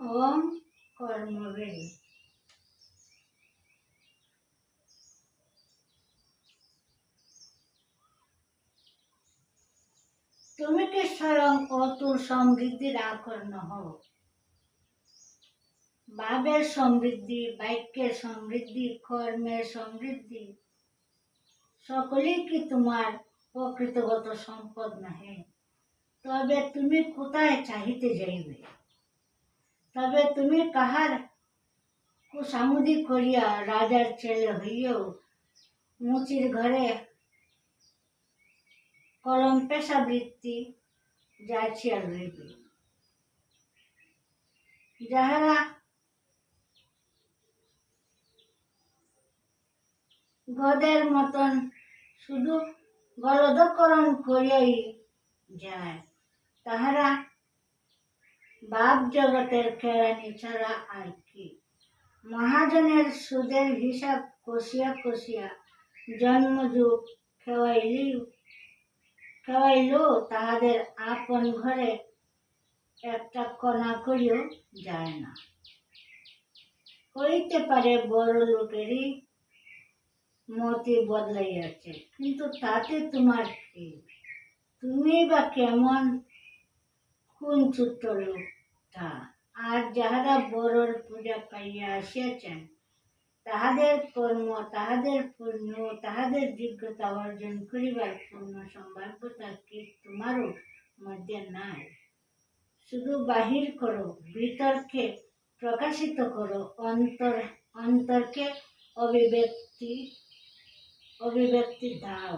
ওম কর্মবেদী। তুমি কি স্বয়ং অতুল সমৃদ্ধির আকর্ণ হও? ভাবের সমৃদ্ধি, বাক্যের সমৃদ্ধি, কর্মের সমৃদ্ধি সকলেই কি তোমার প্রকৃতগত সম্পদ নহে? তবে তুমি কোথায় চাহিতে যাইবে? তবে তুমি কাহার কুসামুদি করিয়া রাজার ছেলে হইয়াও মুচির ঘরে কলম পেশা বৃত্তি যাচিয়া রইবে? যাহারা গদের মতন শুধু গলদকরণ করিয়াই যায়, তাহারা ভাব জগতের কেরানি ছাড়া আর কি? মহাজনের সুদের হিসাব কষিয়া কষিয়া জন্মযুগ খেওয়াইলেও তাহাদের আপন ঘরে একটা কণা করিও যায় না। হইতে পারে বড় লোকেরই মতি বদলাইয়াছে, কিন্তু তাতে তোমার কি? তুমি বা কেমন কোন ছোট্ট লোকটা? আর যাহারা বড়র পূজা পাইয়া আসিয়াছেন, তাহাদের কর্ম, তাহাদের পুণ্য, তাহাদের যোগ্যতা অর্জন করিবার পূর্ণ সম্ভাব্যতা কি তোমারও মধ্যে নাই? শুধু বাহির করো, ভিতরকে প্রকাশিত করো, অন্তরকে অভিব্যক্তি দাও।